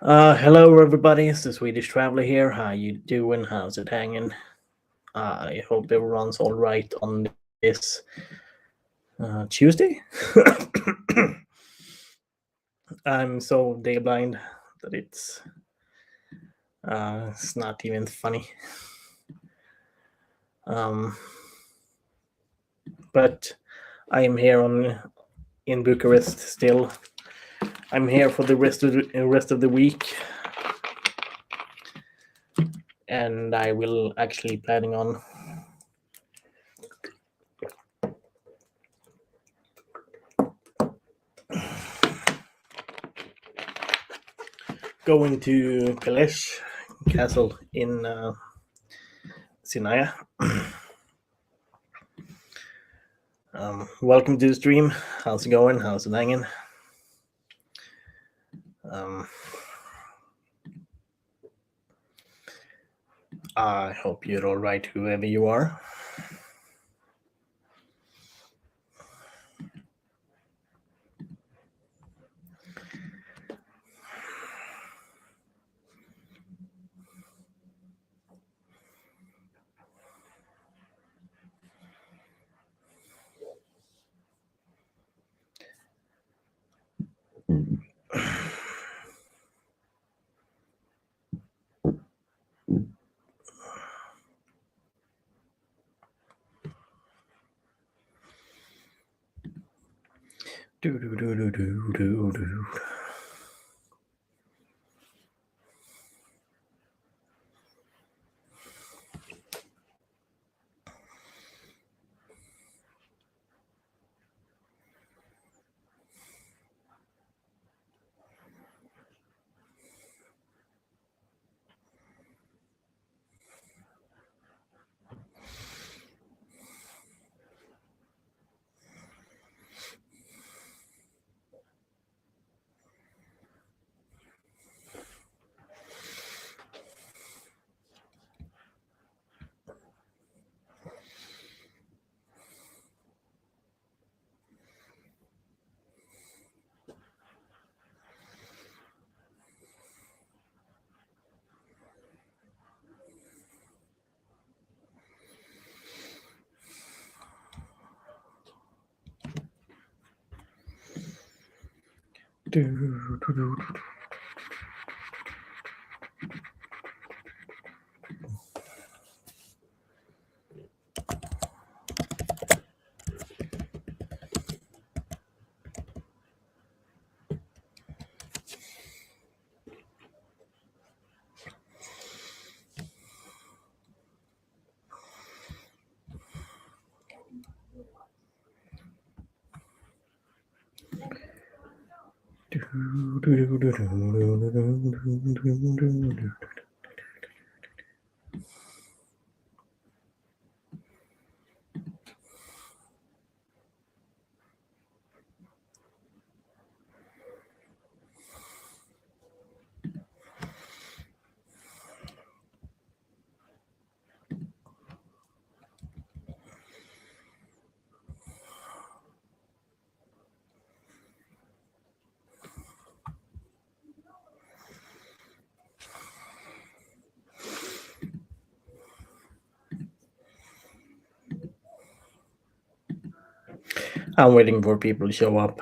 Hello everybody, it's the Swedish Traveler here. How you doing? How's it hanging? I hope everyone's all right on this Tuesday. I'm so day blind that it's not even funny. But I am here in Bucharest still. I'm here for the rest of the week, and I will actually planning on going to Kalesh Castle in Sinaya. Welcome to the stream. How's it going? How's it hanging? I hope you're all right, whoever you are. Do. I'm waiting for people to show up.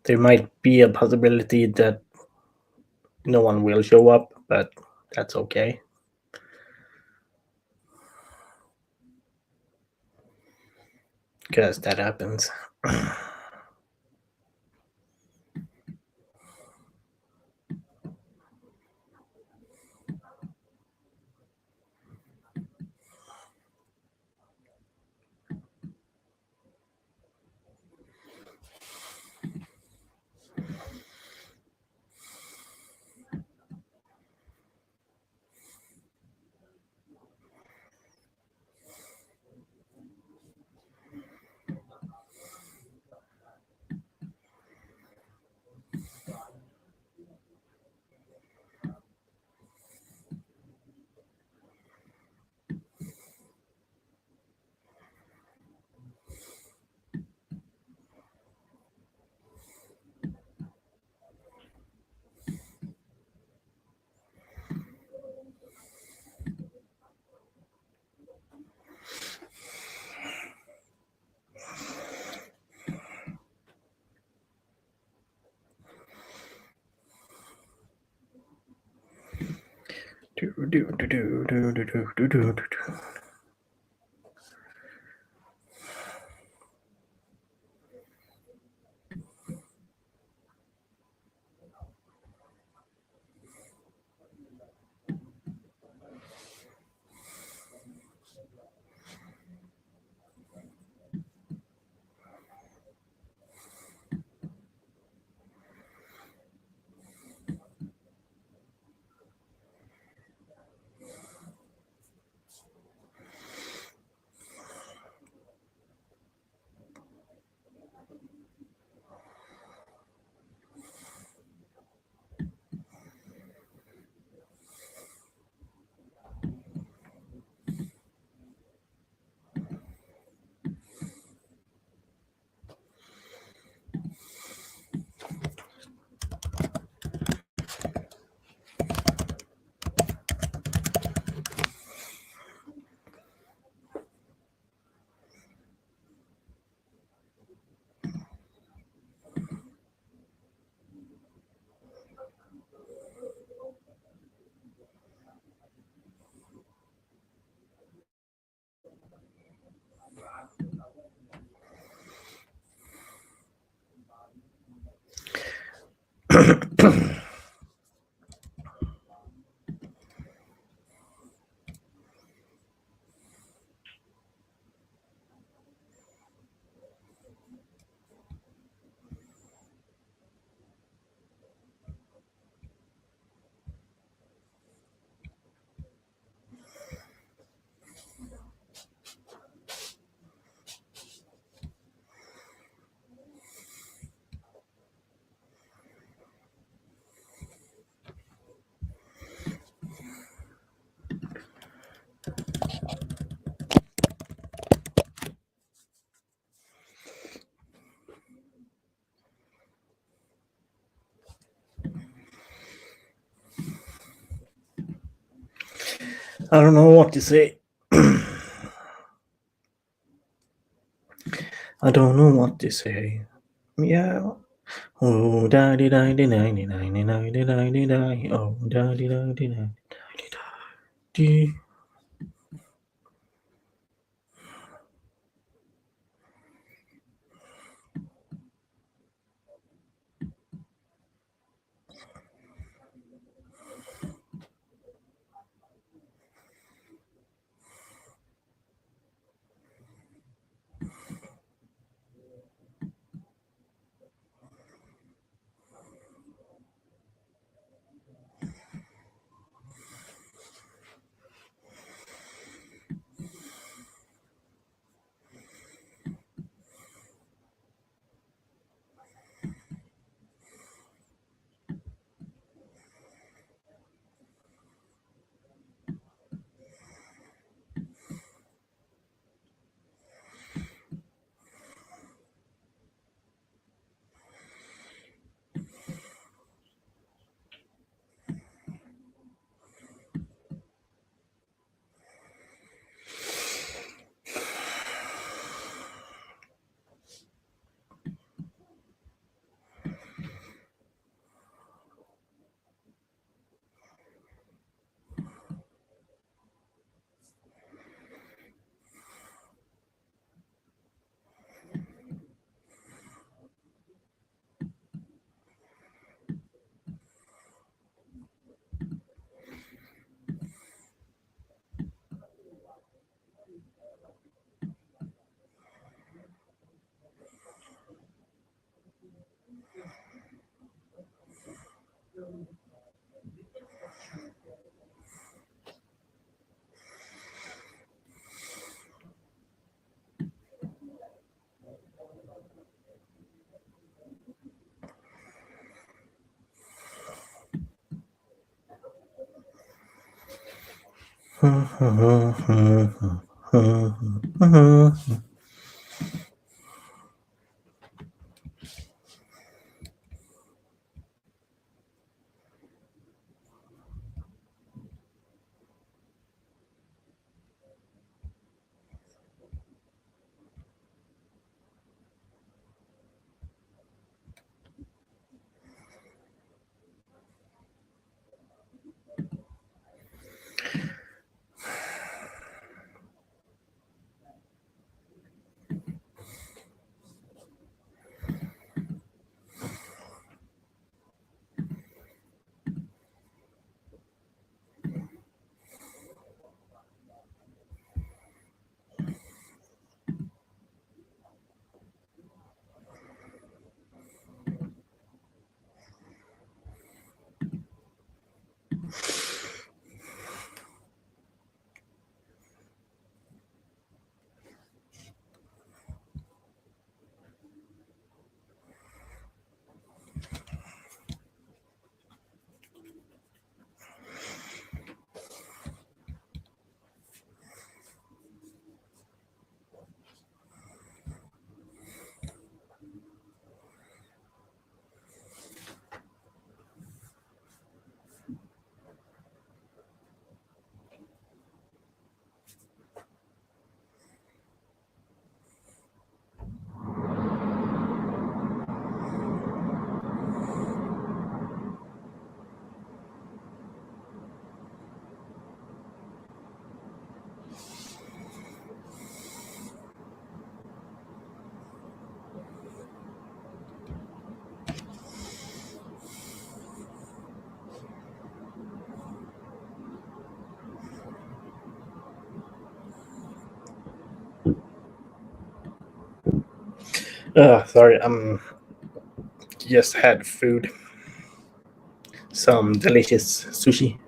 There might be a possibility that no one will show up, but that's okay. Because that happens. I don't know what to say. I don't know what to say. Yeah. Oh, daddy, daddy, daddy, daddy, daddy, daddy, daddy. Oh, daddy, daddy, daddy, daddy. Sorry, just had food. Some delicious sushi.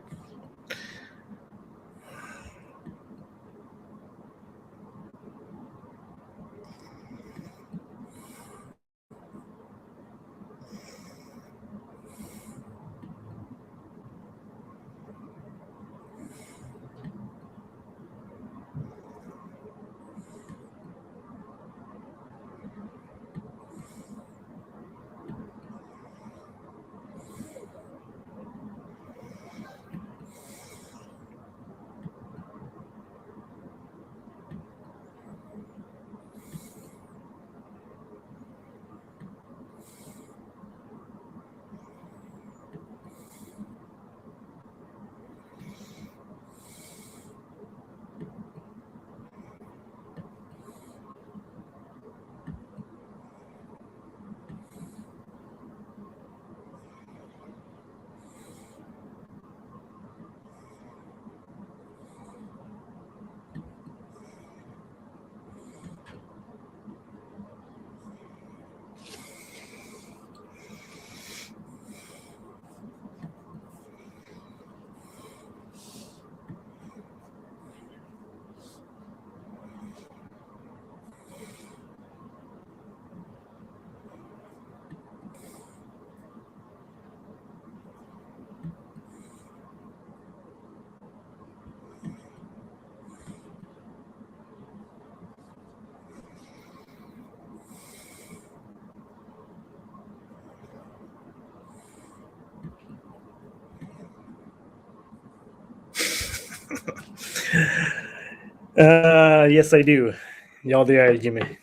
Yes, I do. Ja, det är Jimmy.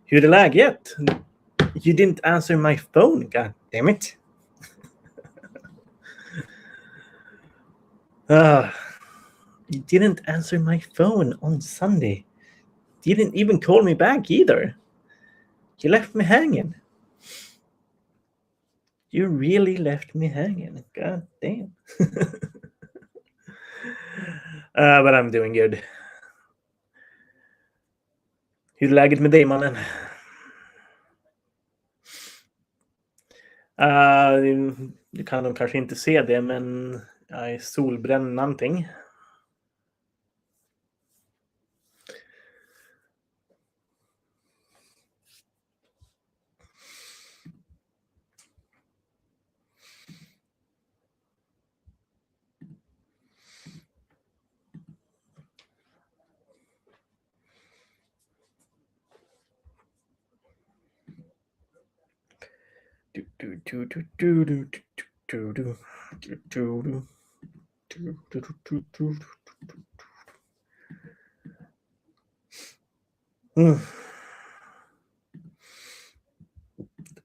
Hur är läget? You didn't answer my phone, god damn it. You didn't answer my phone on Sunday. You didn't even call me back either. You left me hanging. You really left me hanging. God damn. But I'm doing good. Hur är läget med dig, mannen? Du kan nog kanske inte se det, men jag är solbränd någonting.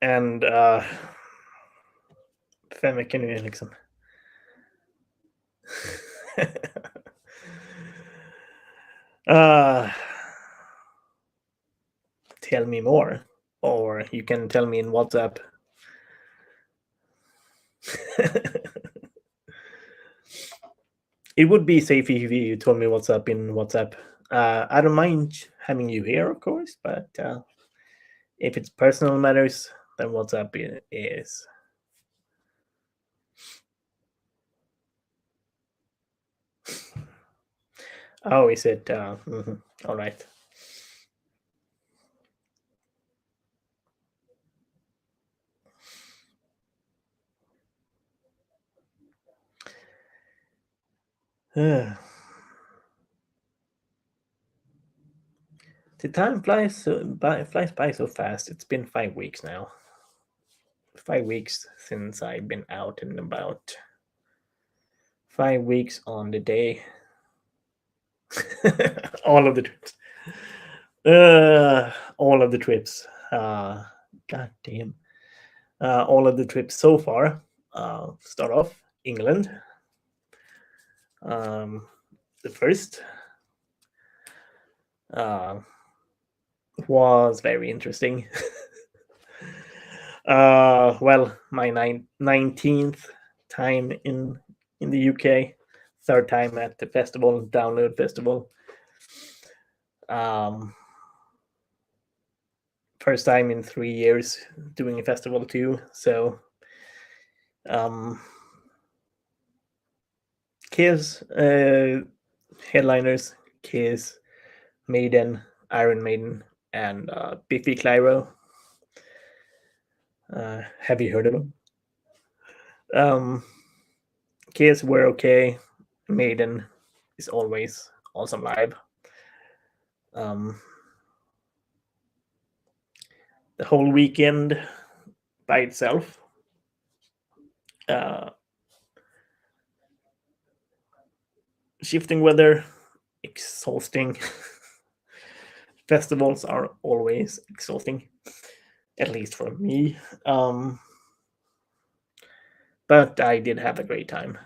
And 5 veckor nu liksom. Tell me more, or you can tell me in WhatsApp. It would be safe if you told me what's up in WhatsApp. I don't mind having you here, of course, but if it's personal matters, then WhatsApp is. Oh, is it? All right. The time flies by so fast. It's been 5 weeks now. 5 weeks since I've been out and about. 5 weeks on the day. All of the trips. All of the trips. God damn. All of the trips so far. Start off England. The first was very interesting. Well, my 19th time in the UK, third time at the festival, Download Festival. first time in 3 years doing a festival too. So Kiss, headliners, Kiss, Maiden, Iron Maiden, and Biffy Clyro. Have you heard of them? Kiss were okay. Maiden is always awesome live. The whole weekend by itself, shifting weather, exhausting. Festivals are always exhausting, at least for me. But I did have a great time.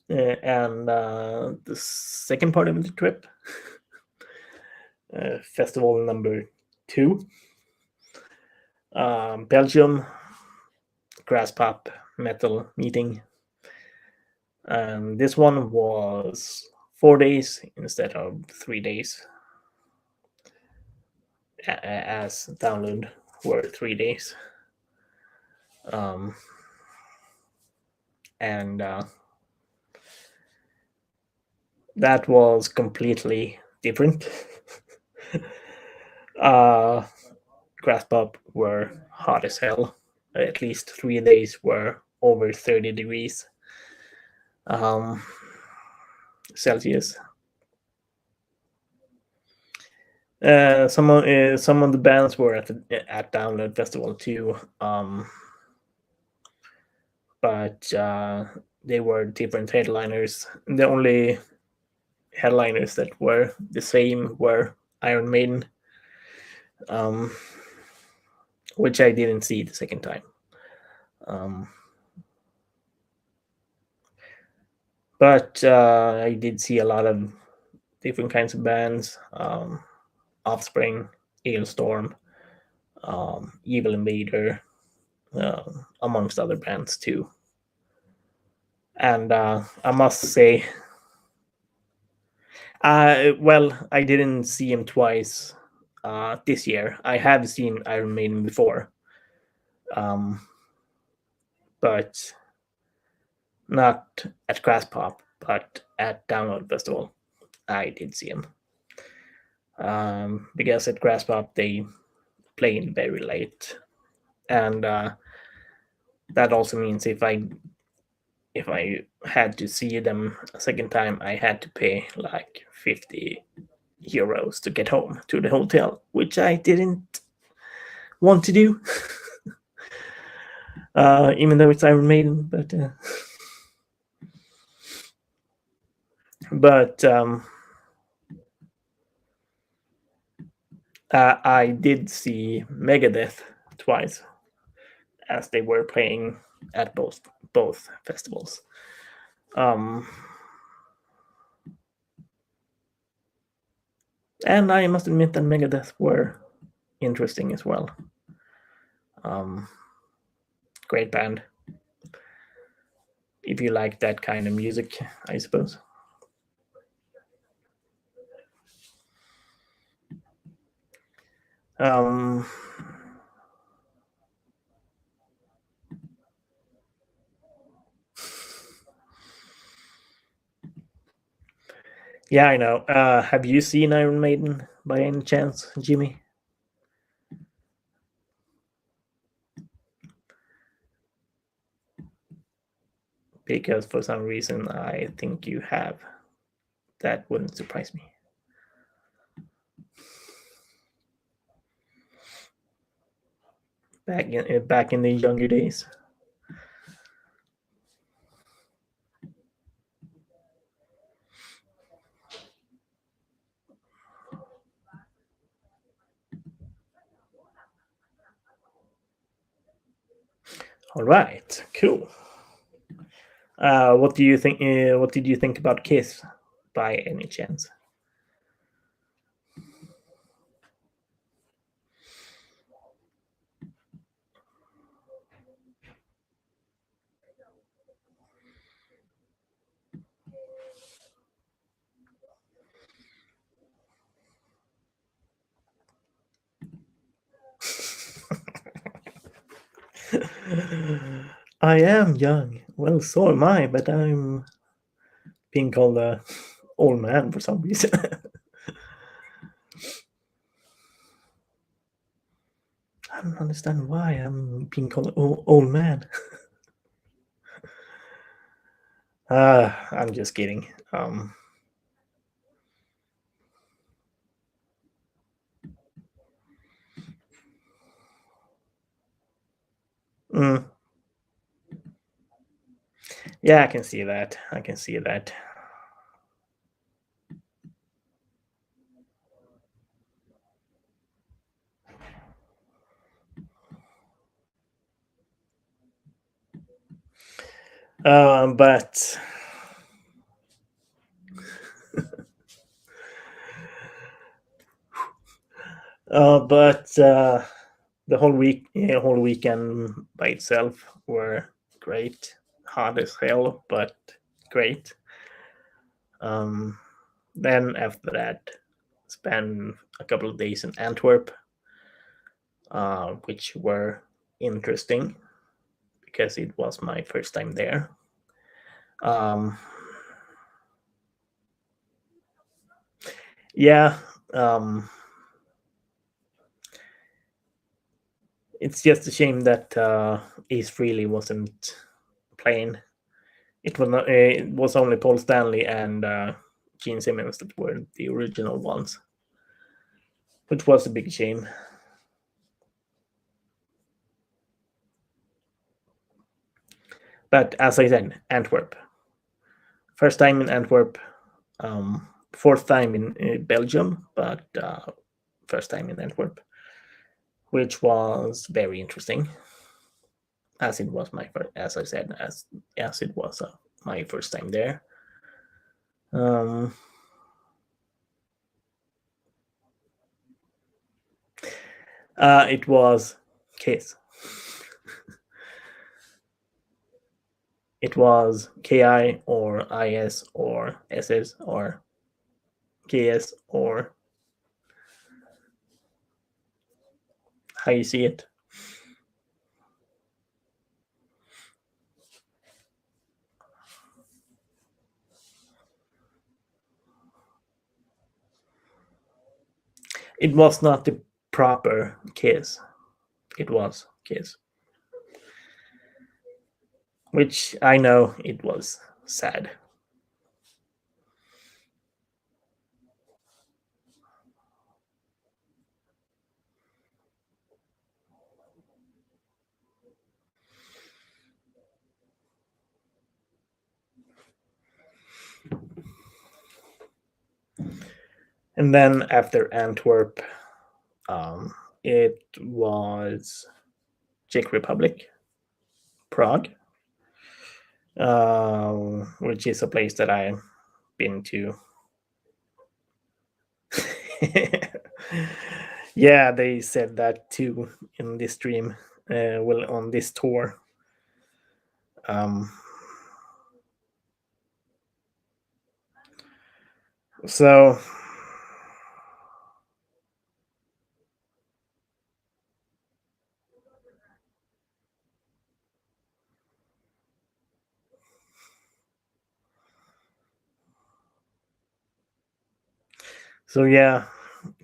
And the second part of the trip, festival number 2, Belgium, Grass Pop Metal Meeting. This one was 4 days instead of 3 days, as Download were 3 days. And that was completely different. Grass Pop were hot as hell. At least 3 days were over 30 degrees Celsius. Some of the bands were at Download Festival too, but they were different headliners. The only headliners that were the same were Iron Maiden, which I didn't see the second time. But I did see a lot of different kinds of bands. Offspring, Ailstorm, Evil Invader, amongst other bands too. And I must say, well, I didn't see him twice this year. I have seen Iron Maiden before, but not at Grass Pop, but at Download Festival, I did see him. Because at Grass Pop they play in very late, and that also means if I had to see them a second time, I had to pay like 50 euros to get home to the hotel, which I didn't want to do. Even though it's Iron Maiden, but I did see Megadeth twice, as they were playing at both festivals. And I must admit that Megadeth were interesting as well. Great band. If you like that kind of music, I suppose. Yeah, I know. Have you seen Iron Maiden by any chance, Jimmy? Because for some reason I think you have. That wouldn't surprise me. Back in the younger days. All right, cool. What do you think? What did you think about Kiss, by any chance? I am young. Well, so am I, but I'm being called a old man for some reason. I don't understand why I'm being called old man. I'm just kidding. Mm, yeah, I can see that. I can see that. But the whole weekend by itself were great. Hard as hell, but great. Um, then after that, spent a couple of days in Antwerp, which were interesting because it was my first time there. Um, yeah, it's just a shame that Ace Frehley wasn't playing. It was not. It was only Paul Stanley and Gene Simmons that were the original ones, which was a big shame. But as I said, Antwerp. First time in Antwerp, fourth time in Belgium, but first time in Antwerp, which was very interesting, as it was my first, as I said, as it was my first time there. It was Kiss. It was KI or IS or SS or KS or how you see it. It was not the proper Kiss. It was Kiss. Which I know it was sad. And then after Antwerp, it was Czech Republic, Prague, which is a place that I've been to. Yeah, they said that too in this stream. Well, on this tour. Um, so yeah,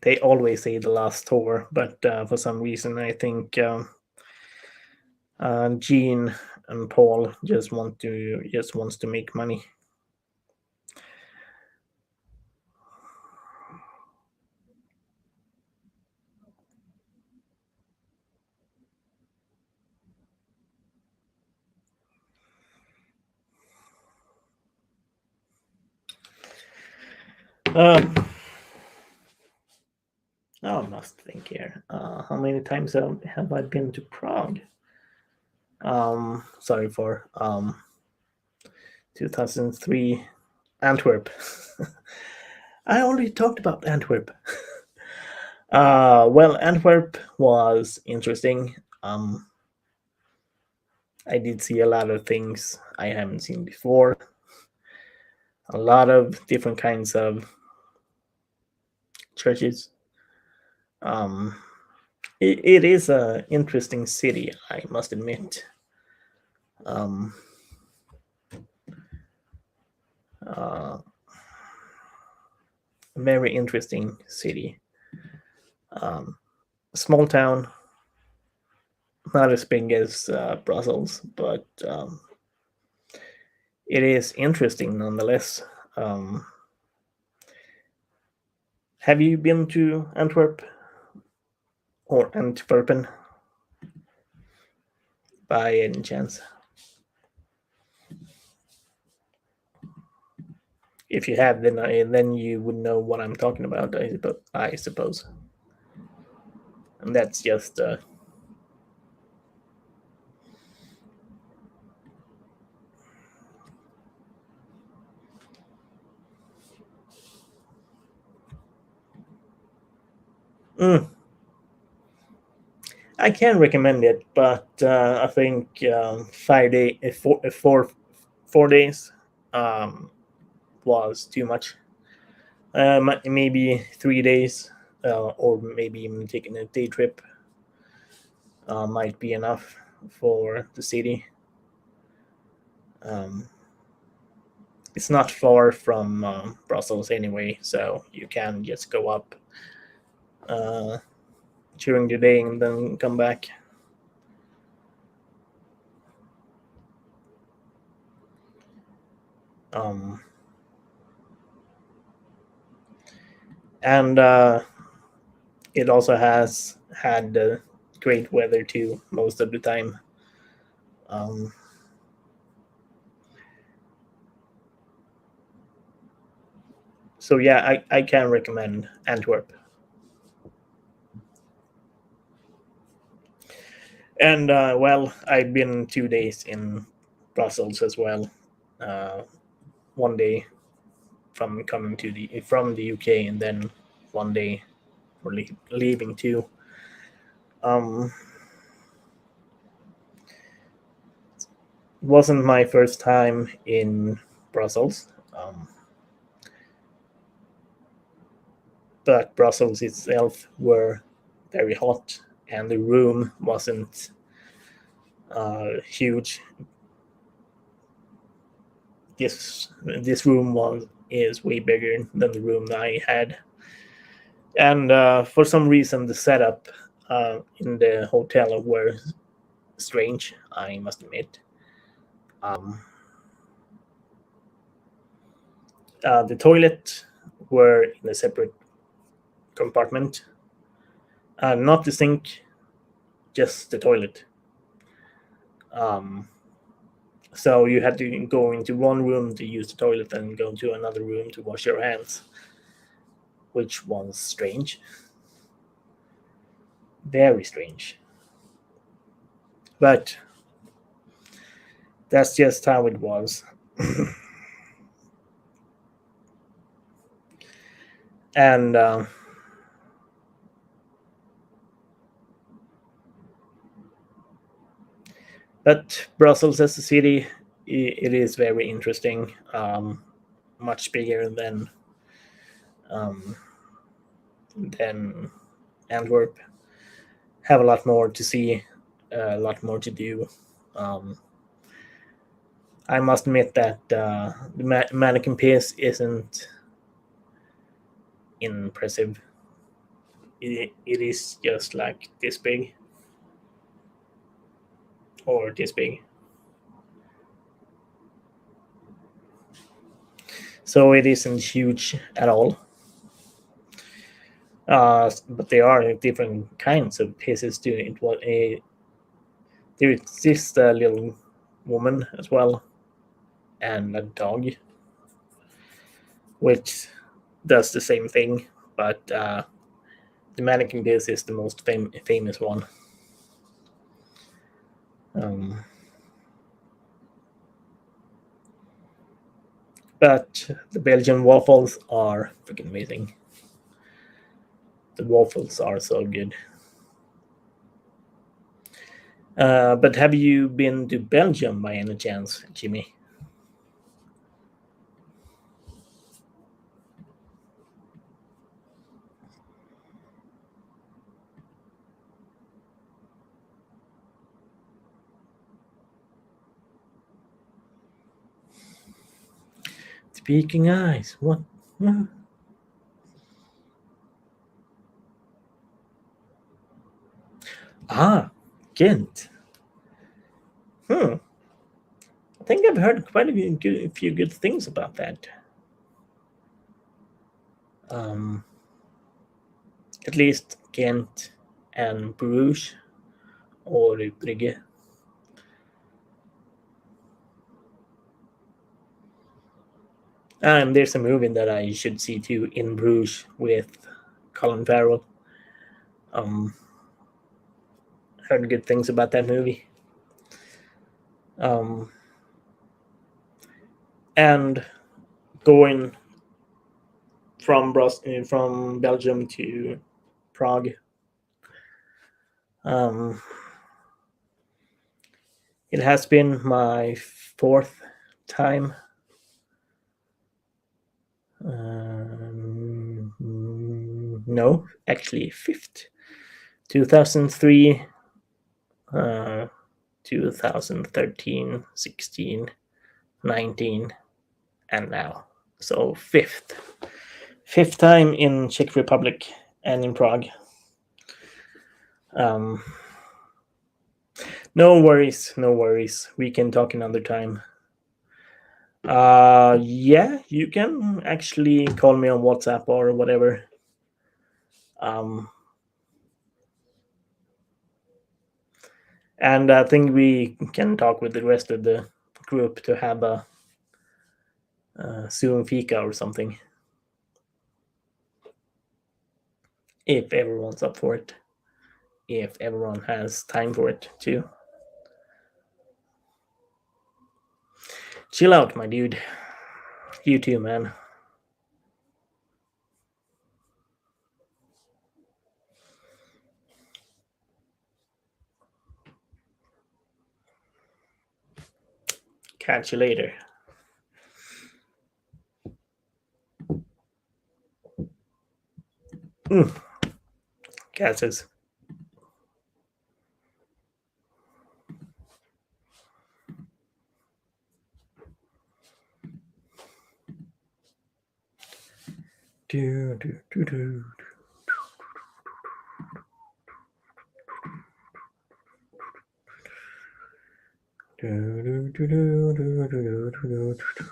they always say the last tour, but for some reason I think Gene and Paul just wants to make money. I must think here. How many times have I been to Prague? Sorry for 2003 Antwerp. I already talked about Antwerp. Well, Antwerp was interesting. I did see a lot of things I haven't seen before. A lot of different kinds of churches. it is a interesting city, I must admit. Um, uh, very interesting city. Um, Small town, not as big as Brussels, but it is interesting nonetheless. Um, have you been to Antwerp or Antwerpen by any chance? If you have, then you would know what I'm talking about. I suppose, and that's just mm, I can recommend it, but I think 5 day, 4 days was too much. Maybe 3 days, or maybe even taking a day trip might be enough for the city. Um, it's not far from Brussels anyway, so you can just go up uh, during the day and then come back. Um, and it also has had great weather too most of the time. Um, so yeah, I can recommend Antwerp. And well, I've been 2 days in Brussels as well. Uh, one day from coming to the UK, and then one day for leaving too. Um, wasn't my first time in Brussels, but Brussels itself were very hot, and the room wasn't huge. This room was is way bigger than the room that I had, and for some reason the setup in the hotel were strange, I must admit. Um, the toilet were in a separate compartment, not the sink, just the toilet. Um, so you had to go into one room to use the toilet and go to another room to wash your hands, which was strange, very strange. But that's just how it was. And but Brussels as a city, it is very interesting. Much bigger um, than Antwerp. Have a lot more to see, a lot more to do. Um, I must admit that the mannequin piece isn't impressive. It is just like this big or this big. So it isn't huge at all. But there are different kinds of pieces to it. There exists a little woman as well, and a dog, which does the same thing, but the mannequin piece is the most famous one. Um, but the Belgian waffles are freaking amazing. The waffles are so good. But have you been to Belgium by any chance, Jimmy? Speaking eyes. What? Ah, Ghent. I think I've heard quite a few good things about that. At least Ghent and Bruges or Brygge. And there's a movie that I should see too, In Bruges, with Colin Farrell. Heard good things about that movie. And going from Belgium to Prague. It has been my fourth time. No, actually fifth. 2003, 2013, 16, 19, and now. So fifth time in Czech Republic and in Prague. No worries. We can talk another time. Yeah, you can actually call me on WhatsApp or whatever. And I think we can talk with the rest of the group to have a Zoom fika or something. If everyone's up for it. If everyone has time for it too. Chill out, my dude. You too, man. Catch you later. Catches. Do, do, do, do. Do, do, do, do, do, do, do, do.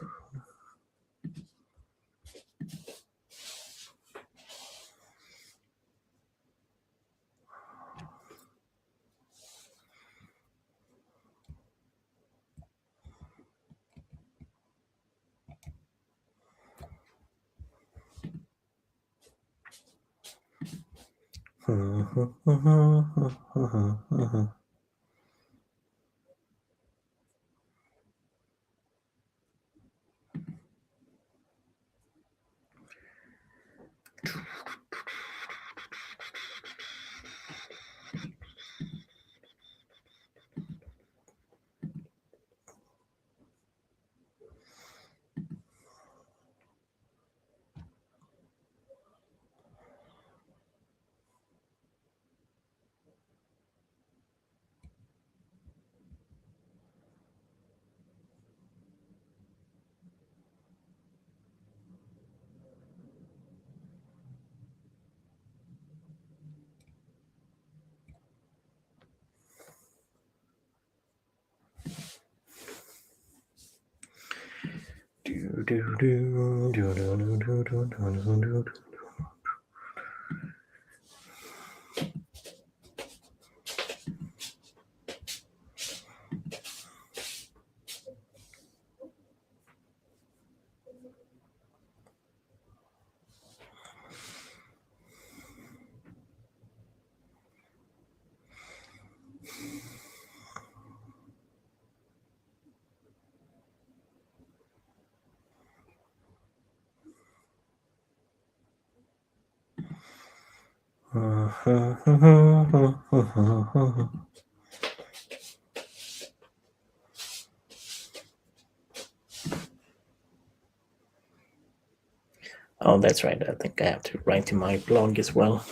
Oh, that's right. I think I have to write in my blog as well.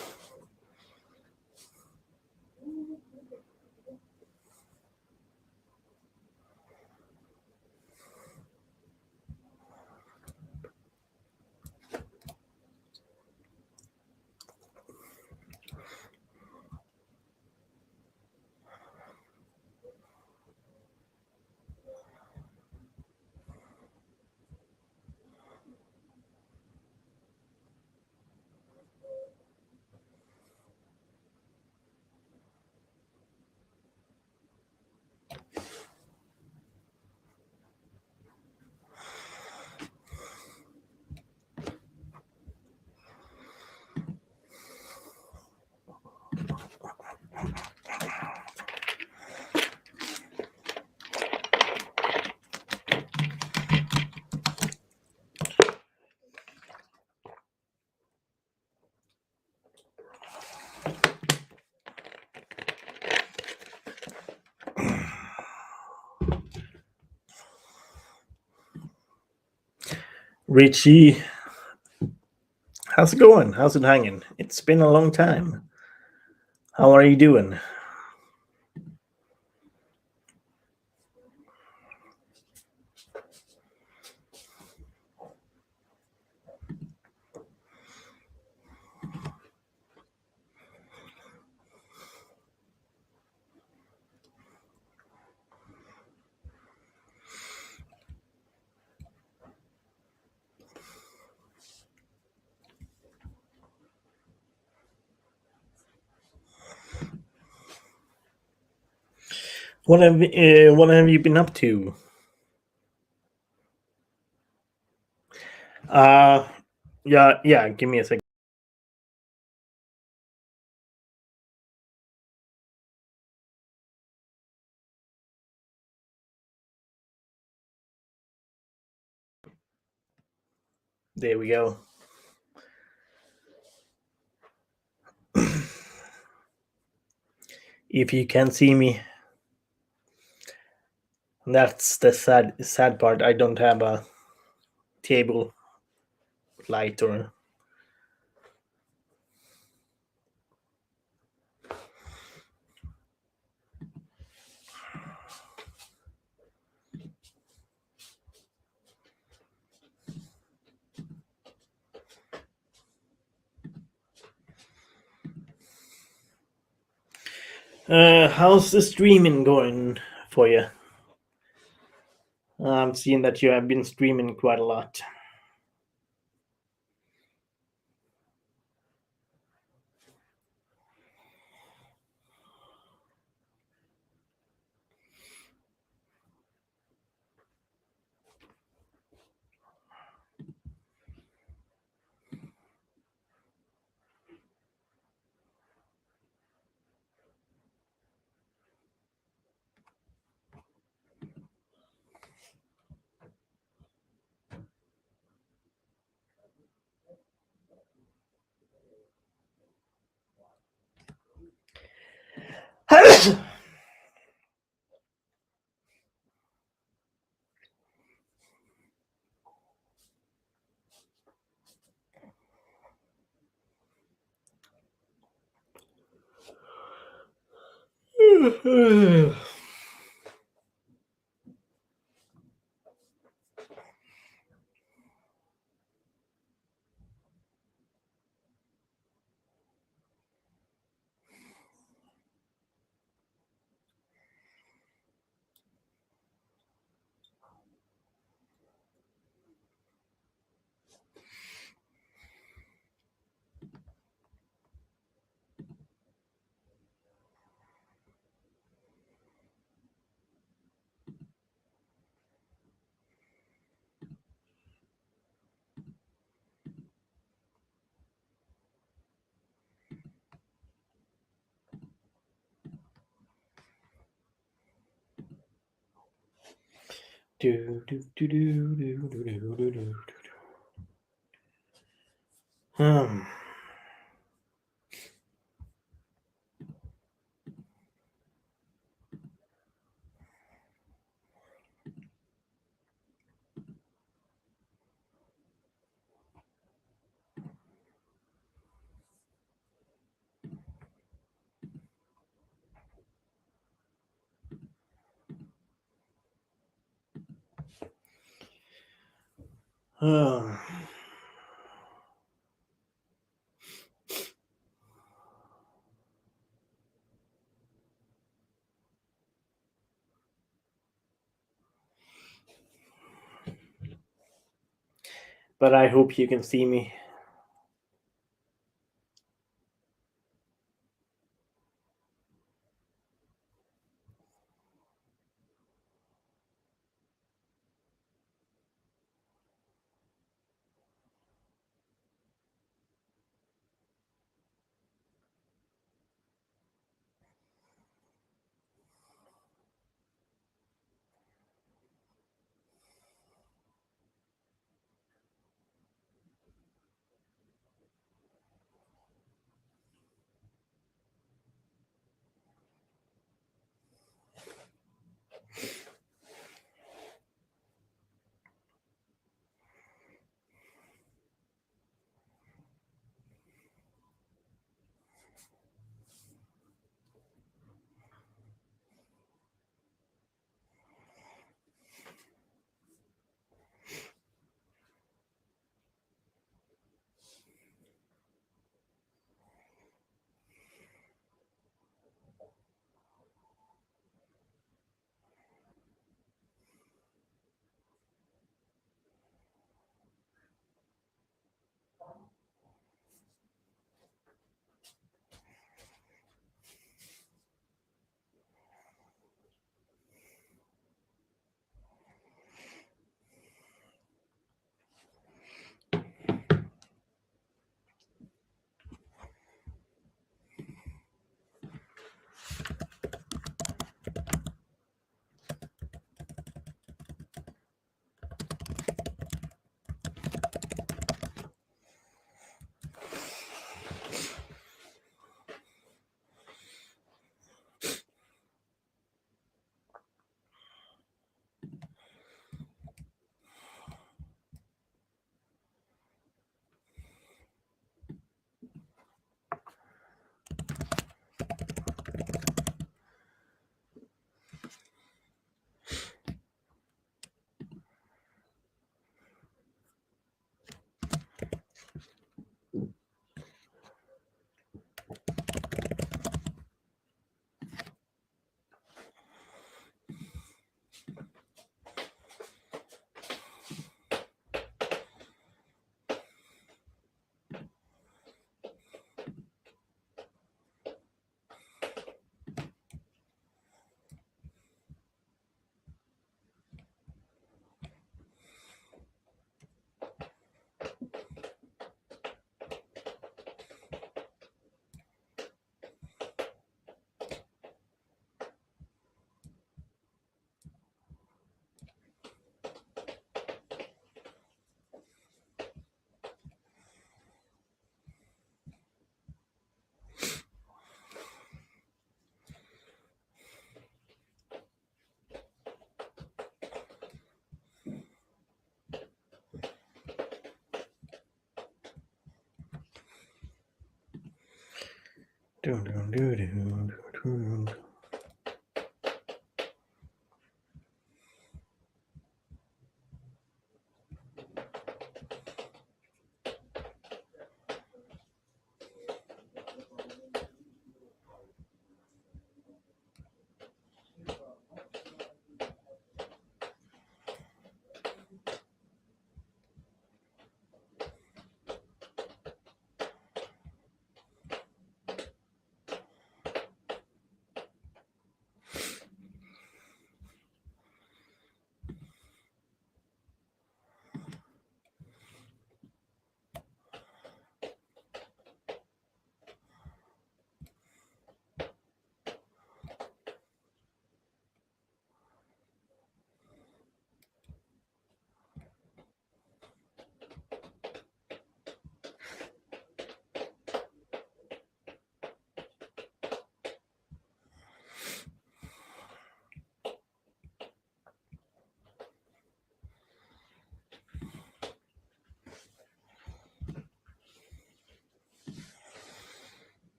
Richie, how's it going? How's it hanging? It's been a long time. How are you doing? What have you been up to? Uh yeah. Give me a second. There we go. If you can see me, that's the sad part. I don't have a table light or. How's the streaming going for you? I'm seeing that you have been streaming quite a lot. Do, do, do, do, do, do, do, do, do. Hmm. Oh. But I hope you can see me.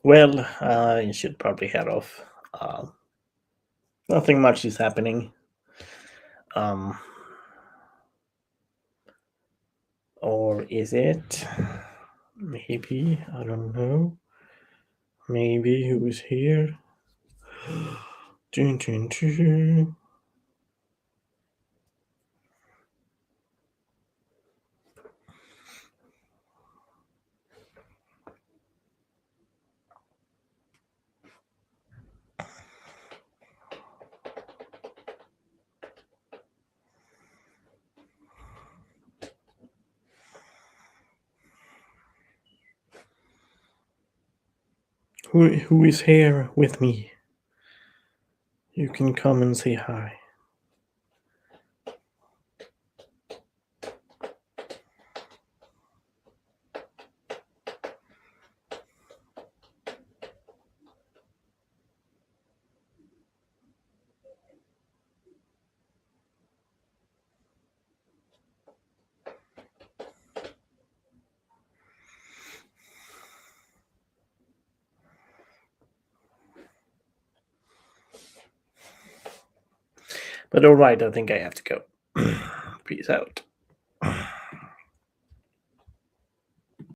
Well, you should probably head off. Nothing much is happening. Or is it? Maybe, I don't know. Maybe who's here? Dun, dun, dun. Who is here with me? You can come and say hi. But all right, I think I have to go. Peace out.